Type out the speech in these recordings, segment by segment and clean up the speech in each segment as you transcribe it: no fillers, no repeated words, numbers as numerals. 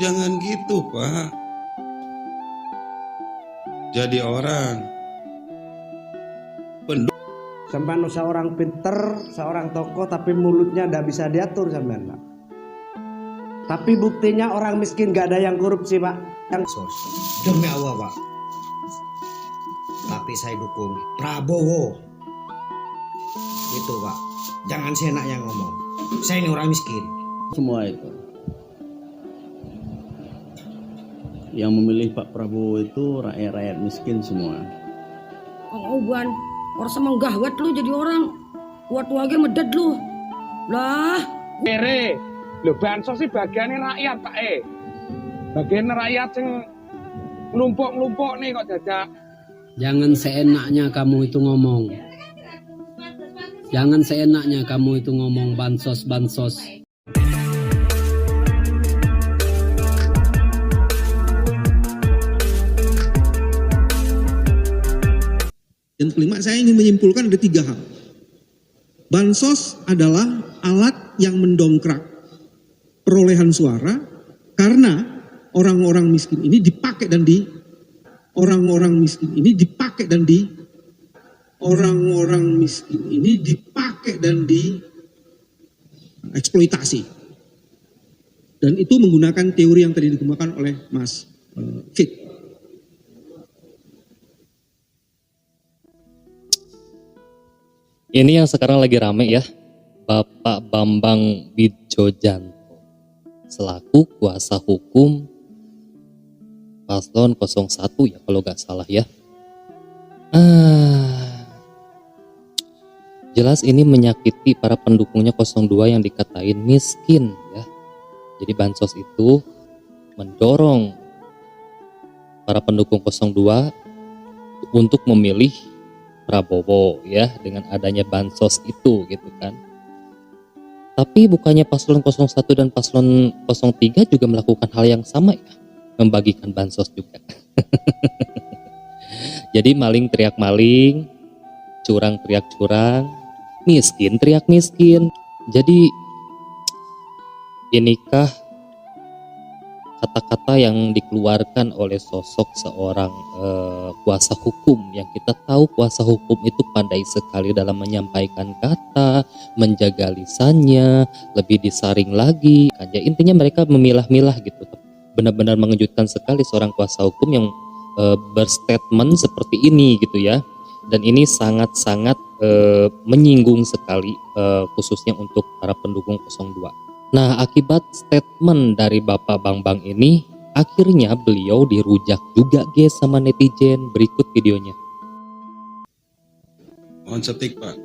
Jangan gitu, Pak. Jadi orang pendukung. Sampai seorang pinter, seorang tokoh, tapi mulutnya tidak bisa diatur sampean, Pak. Tapi buktinya orang miskin gak ada yang korupsi, Pak. Yang Demi Allah, Pak. Tapi saya dukung Prabowo. Itu, Pak. Jangan seenaknya ngomong. Saya ini orang miskin. Semua itu yang memilih Pak Prabowo itu rakyat-rakyat miskin semua. Uban, orang semenggah wet lu jadi orang. Kuat wage meded lu. Lah, Kere, lho bansos sih bagiannya rakyat Pak bagian rakyat yang ngelumpuk nih kok jajak. Jangan seenaknya kamu itu ngomong. Jangan seenaknya kamu itu ngomong bansos. Dan kelima, saya ingin menyimpulkan ada 3 hal. Bansos adalah alat yang mendongkrak perolehan suara karena orang-orang miskin ini dipakai dan eksploitasi. Dan itu menggunakan teori yang tadi dikemukakan oleh Mas Fit. Ini yang sekarang lagi rame ya, Bapak Bambang Widjojanto selaku kuasa hukum Paslon 01 ya kalau nggak salah ya. Jelas ini menyakiti para pendukungnya 02 yang dikatain miskin ya. Jadi bansos itu mendorong para pendukung 02 untuk memilih Prabowo ya dengan adanya bansos itu gitu kan. Tapi bukannya paslon 01 dan paslon 03 juga melakukan hal yang sama ya, membagikan bansos juga. Jadi maling teriak maling, curang teriak curang, miskin teriak miskin. Jadi inikah kata-kata yang dikeluarkan oleh sosok seorang kuasa hukum yang kita tahu kuasa hukum itu pandai sekali dalam menyampaikan kata, menjaga lisannya, lebih disaring lagi. Ya, intinya mereka memilah-milah gitu. Benar-benar mengejutkan sekali seorang kuasa hukum yang berstatement seperti ini gitu ya. Dan ini sangat-sangat menyinggung sekali khususnya untuk para pendukung 02. Nah, akibat statement dari Bapak Bambang ini, akhirnya beliau dirujak juga guys sama netizen. Berikut videonya. Mohon setik, Pak.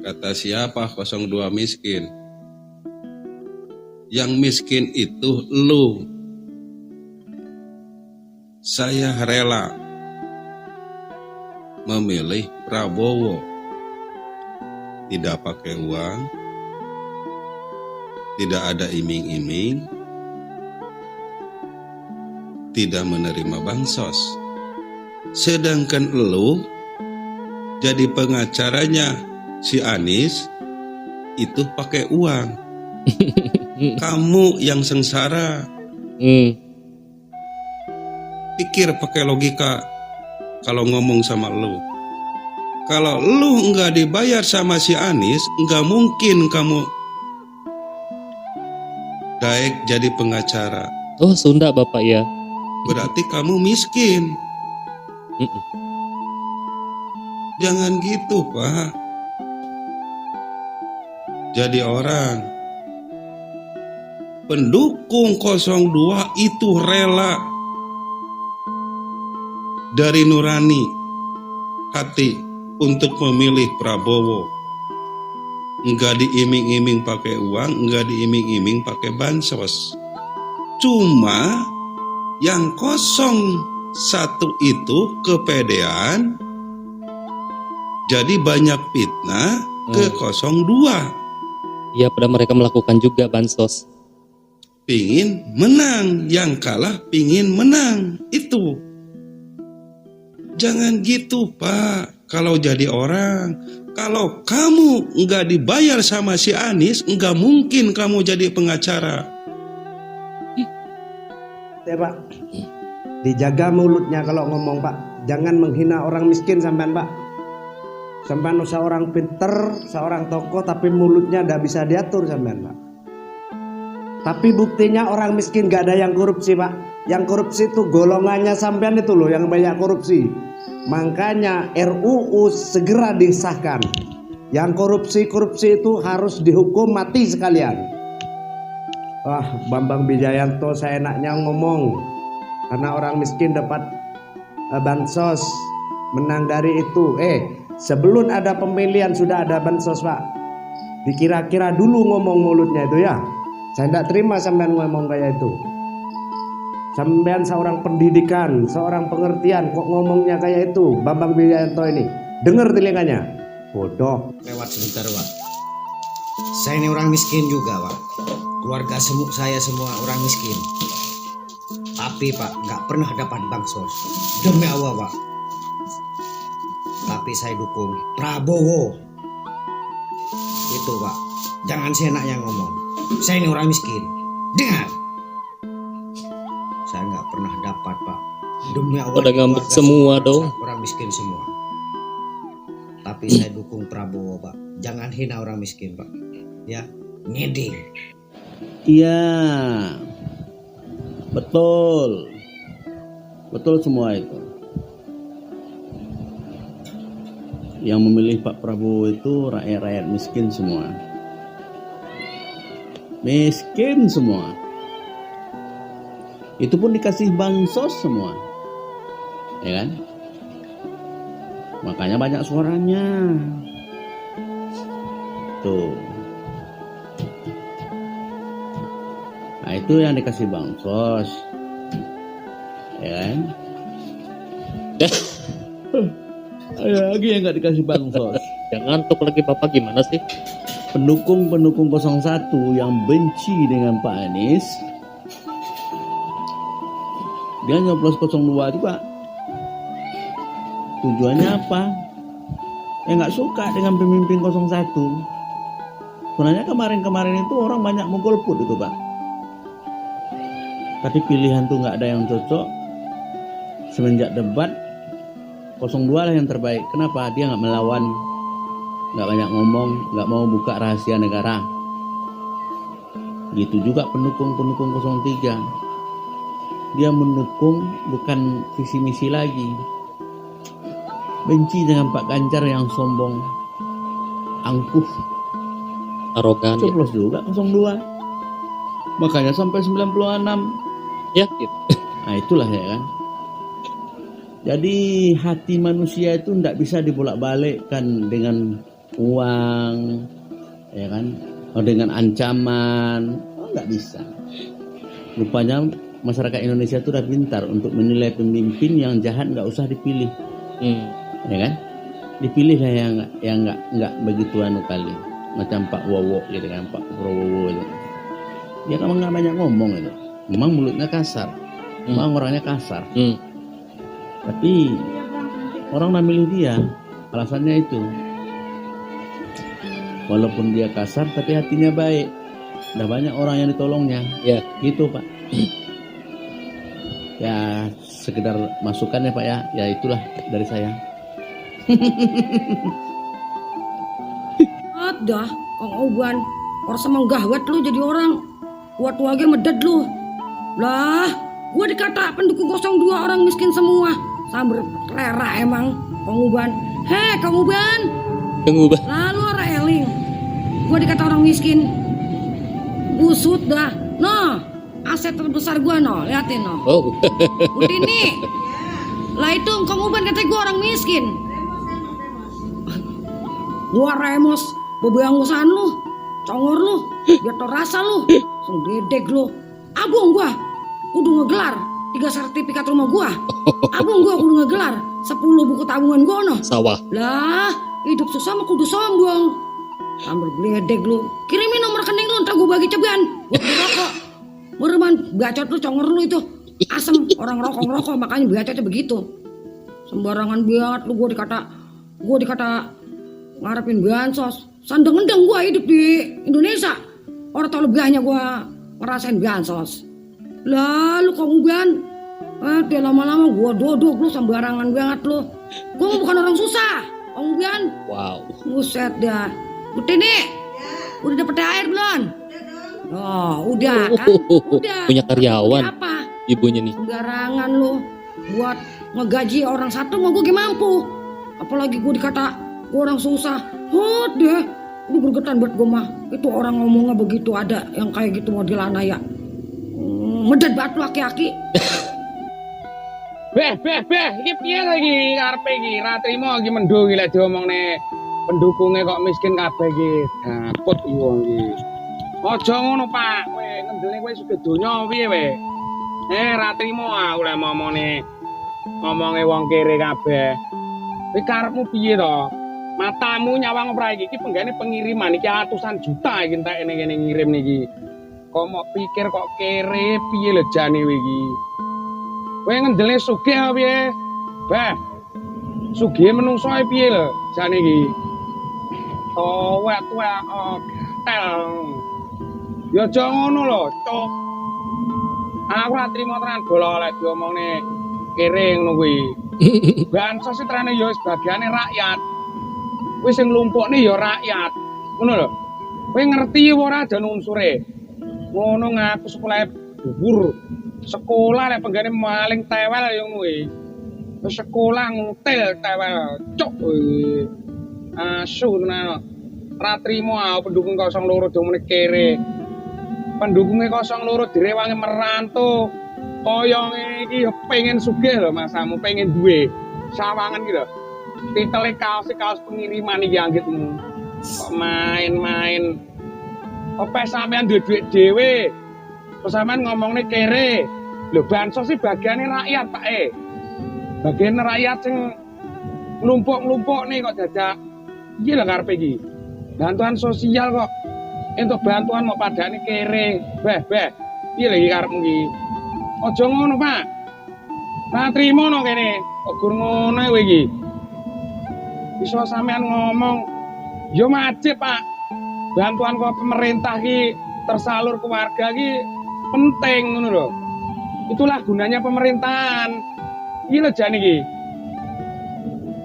Kata siapa 02 miskin? Yang miskin itu lu. Saya rela memilih Prabowo. Tidak pakai uang, tidak ada iming-iming, tidak menerima bansos. Sedangkan lu jadi pengacaranya si Anies itu pakai uang. Kamu yang sengsara. Pikir pakai logika kalau ngomong sama lu. Kalau lu nggak dibayar sama si Anies, nggak mungkin kamu daek jadi pengacara. Oh, Sunda Bapak ya. Berarti kamu miskin. Jangan gitu, Pak. Jadi orang pendukung 02 itu rela dari nurani hati untuk memilih Prabowo. Enggak diiming-iming pakai uang, enggak diiming-iming pakai bansos. Cuma yang 01 itu kepedean, jadi banyak fitnah ke 02. Ya, pada mereka melakukan juga bansos. Pingin menang, yang kalah pingin menang. Itu. Jangan gitu, Pak. Kalau jadi orang, Kalau kamu nggak dibayar sama si Anies, nggak mungkin kamu jadi pengacara. Ya Pak, dijaga mulutnya kalau ngomong Pak. Jangan menghina orang miskin sampean Pak. Sampean seorang pinter, seorang tokoh, tapi mulutnya nggak bisa diatur sampean Pak. Tapi buktinya orang miskin nggak ada yang korupsi Pak. Yang korupsi itu golongannya sampean itu loh yang banyak korupsi. Makanya RUU segera disahkan. Yang korupsi itu harus dihukum mati sekalian. Wah, Bambang Wijayanto seenaknya ngomong. Karena orang miskin dapat bansos, menang dari itu. Sebelum ada pemilihan sudah ada bansos Pak. Dikira-kira dulu ngomong mulutnya itu ya. Saya tidak terima sampean ngomong kayak itu. Sampean seorang pendidikan, seorang pengertian, kok ngomongnya kayak itu, Bambang Wijayanto ini. Dengar telinganya, bodoh. Lewat sebentar Pak. Saya ini orang miskin juga Pak. Keluarga saya semua orang miskin. Tapi Pak nggak pernah dapat bansos. Demi Allah Pak. Tapi saya dukung Prabowo. Itu Pak. Jangan seenaknya ngomong. Saya ini orang miskin. Dengar. Saya nggak pernah dapat Pak. Demi Allah. Pada ngambek semua dong. Orang miskin semua. Tapi saya dukung Prabowo Pak. Jangan hina orang miskin Pak. Ya, ngeding. Iya, betul, betul semua itu. Yang memilih Pak Prabowo itu rakyat-rakyat miskin semua, miskin semua. Itu pun dikasih bansos semua, ya kan? Makanya banyak suaranya. Tuh. Nah itu yang dikasih bansos, ya kan? Ada lagi yang nggak dikasih bansos. Jangan ngantuk lagi Bapak, gimana sih? Pendukung 01 yang benci dengan Pak Anies, dia nyoblos 02 itu Pak. Tujuannya apa? Nggak suka dengan pemimpin 01. Sebenarnya kemarin-kemarin itu orang banyak mau golput itu Pak. Tapi pilihan tuh nggak ada yang cocok. Semenjak debat 02 lah yang terbaik. Kenapa? Dia nggak melawan, nggak banyak ngomong, nggak mau buka rahasia negara. Gitu juga pendukung 03. Dia mendukung bukan visi misi lagi. Benci dengan Pak Ganjar yang sombong, angkuh, Arogan ya. coblos juga 02. Makanya sampai 96. Ya gitu. Nah itulah ya kan. Jadi hati manusia itu tidak bisa dibolak-balikkan dengan uang, ya kan, atau dengan ancaman, nggak bisa. Rupanya masyarakat Indonesia itu udah pintar untuk menilai pemimpin yang jahat nggak usah dipilih, ya kan? Dipilih lah yang nggak begitu anu kali, macam Pak Wowo gitu kan, Pak Prabowo itu. Dia kan nggak banyak ngomong itu. Memang mulutnya kasar, memang orangnya kasar. Tapi orang nak milih dia, alasannya itu. Walaupun dia kasar, tapi hatinya baik. Udah banyak orang yang ditolongnya. Ya. Gitu Pak. Ya sekedar masukan ya Pak ya. Ya itulah dari saya. Dah, Kang Oban, orang semenggahwat lu jadi orang. Waktu lagi meded lu. Lah, gua dikata pendukung 02 orang miskin semua. Sambil rera emang, Kang Uban. Kang Uban. Kang Uban. Lalu orang eling. Gua dikata orang miskin. Busut dah. Noh, aset terbesar gua noh, liatin noh. Oh. Butini. Lah itu Kang Uban katanya gua orang miskin. Gua remos, bebeangusan lu, congor lu, biar tau rasa lu, senggedeg lu. Abung gua kudu ngegelar 3 sertifikat rumah gua. Abung gua kudu ngegelar 10 buku tabungan gua noh. Sawah. Lah, hidup susah mah kudu sombong. Sambil gledeg lu. Kirimin nomor rekening lu ntar gua bagi ceban. Gua beli rokok. Mereman bacot lu, congor lu itu. Asem, orang rokok makanya bacotnya begitu. Sembarangan banget lu, gua dikata ngarepin bansos. Sandeng-endeng gua hidup di Indonesia. Orang tau lebihnya gua ngerasain bansos. Lalu kamu Ban, dia lama-lama gua dodok lu sembarangan banget lu. Gua bukan orang susah, kamu Ban. Wow. Buset dah. Butini, udah dapet air belum? Oh, udah kan? Udah. Punya karyawan. Apa? Ibunya nih. Sembarangan lu buat ngegaji orang satu mau gue mampu. Apalagi gue dikata gue orang susah. Deh, gue gergetan buat gue mah. Itu orang ngomongnya begitu, ada yang kayak gitu modelan ya. Medad banget lu aki-aki. Beh, iki piye lagi karepe iki? Ra trimo iki mendung iki lek diomongne pendukungnya kok miskin kabeh iki. Dapet iki wong iki. Aja ngono, Pak. Kowe ngendele kowe sudah donya piye we? Ra trimo aku lek ngomonge wong kere kabeh. Kowe karepmu piye to? Matamu nyawang ora iki penggane pengiriman iki atusan juta iki entek kene ngirim niki. Kok mau pikir kok kere piye lho jane iki? Kowe ngendele sugih apa piye? Bah. Sugih menungso piye lho jane iki? Tuwek gatel. Ya aja ngono lho, Cuk. Aku ora trimo tenan bola lek diomongne kere ngono kuwi. Bansos iki terane ya sebagiane rakyat. Wis sing nglumpukne ya rakyat. Ngono lho. Kowe ngerti apa ora jan unsure? Ngono ngaku sekolah dhuwur. Sekolah lek penggane maling tewel ya ngono kuwi. Wis sekolah ngutil tewel. Cuk. Asu tenan. Ra trimo aku pendukung 02 domene kere. Pendukungnya 02 direwangi merantu. Kaya ngene iki ya pengen sugih lho masamu, pengen duwe sawangan iki lho. Titele kaos pengiriman iki anggitmu. Kok main-main. Apa sampean duwe duit dhewe? Terus sampean ngomongne kere. Lho bansos iki bagiane rakyat, Pak. Bagian rakyat sing nglumpuk-nglumpuk nih kok dadak. Iki lho karepe iki. Bantuan sosial kok. Entuk bantuan mau padane kere. Beh. Piye lagi karepmu iki? Aja ngono, Pak. Ra trimo no kene. Kok gur ngono kowe iki. Bisa sampean ngomong, yo wajib, Pak. Bantuan kok pemerintah iki tersalur ke warga iki penting ngono lho. Itulah gunanya pemerintahan. Iki lho jane iki.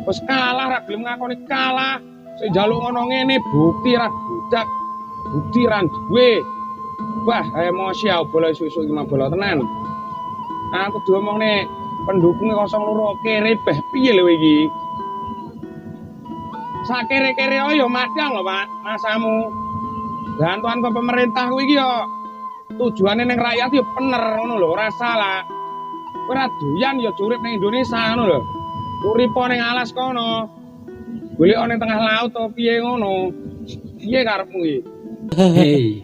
Wis kalah ra gelem ngakoni kalah. Sing njaluk ngono ngene bukti ra budak. Bukti ra duwe. Wah, emosi aku bola isu-isu iki mah bola tenan. Aku diomongne pendukung 02 kere beh piye lho iki. Sakere-kere yo madang lho, Pak, masamu. Bantuan ke pemerintah kuwi iki yo tujuane ning rakyat yo bener ngono lho, ora salah. Kowe ora doyan yo urip ning Indonesia ngono lho. Urip ning alas kono. Golek ning tengah laut to piye ngono. Piye karepmu iki? Hei,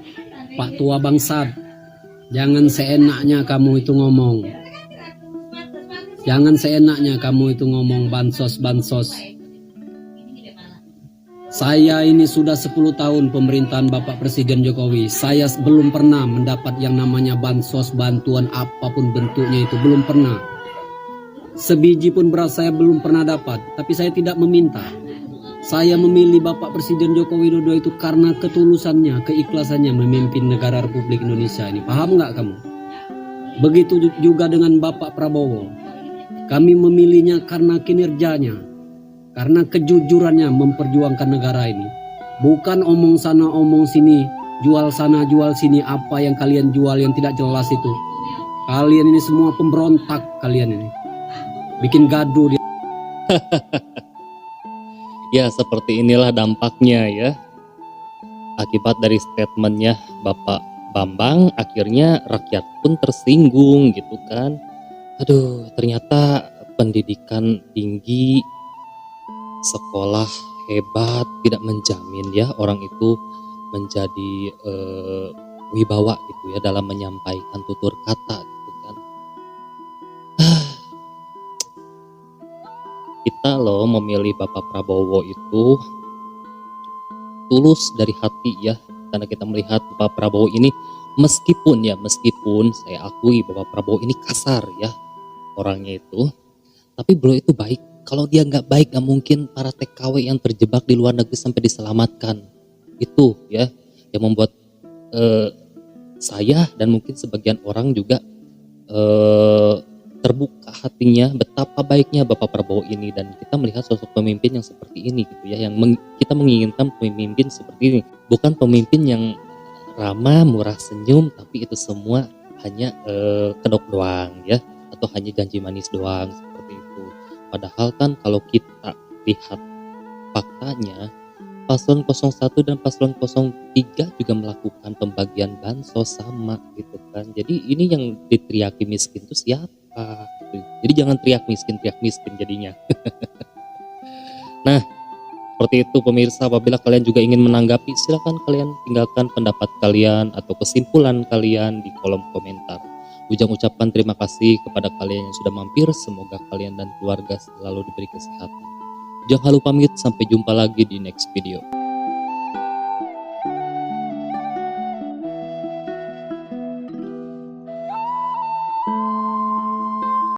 Pak Tua Bangsat, jangan seenaknya kamu itu ngomong. Jangan seenaknya kamu itu ngomong bansos. Saya ini sudah 10 tahun pemerintahan Bapak Presiden Jokowi. Saya belum pernah mendapat yang namanya bansos, bantuan apapun bentuknya itu. Belum pernah. Sebiji pun beras saya belum pernah dapat. Tapi saya tidak meminta. Saya memilih Bapak Presiden Joko Widodo itu karena ketulusannya, keikhlasannya memimpin negara Republik Indonesia ini. Paham nggak kamu? Begitu juga dengan Bapak Prabowo. Kami memilihnya karena kinerjanya, karena kejujurannya memperjuangkan negara ini. Bukan omong sana omong sini, jual sana jual sini, apa yang kalian jual yang tidak jelas itu. Kalian ini semua pemberontak kalian ini. Bikin gaduh. Ya, seperti inilah dampaknya ya. Akibat dari statementnya Bapak Bambang, akhirnya rakyat pun tersinggung gitu kan. Aduh, ternyata pendidikan tinggi, sekolah hebat tidak menjamin ya orang itu menjadi wibawa gitu ya dalam menyampaikan tutur kata gitu kan. Kita loh memilih Bapak Prabowo itu tulus dari hati ya, karena kita melihat Bapak Prabowo ini meskipun saya akui Bapak Prabowo ini kasar ya orangnya itu, tapi beliau itu baik Kalau dia nggak baik, nggak mungkin para TKW yang terjebak di luar negeri sampai diselamatkan. Itu ya yang membuat saya dan mungkin sebagian orang juga terbuka hatinya betapa baiknya Bapak Prabowo ini, dan kita melihat sosok pemimpin yang seperti ini gitu ya, yang kita menginginkan pemimpin seperti ini, bukan pemimpin yang ramah, murah senyum, tapi itu semua hanya kedok doang ya, atau hanya janji manis doang seperti itu. Padahal kan kalau kita lihat faktanya, paslon 01 dan paslon 03 juga melakukan pembagian bansos sama gitu kan. Jadi ini yang diteriaki miskin itu siapa? Jadi jangan teriak miskin jadinya. Nah, seperti itu pemirsa, apabila kalian juga ingin menanggapi, silakan kalian tinggalkan pendapat kalian atau kesimpulan kalian di kolom komentar. Ujang ucapkan terima kasih kepada kalian yang sudah mampir, semoga kalian dan keluarga selalu diberi kesehatan. Jangan lupa pamit, sampai jumpa lagi di next video.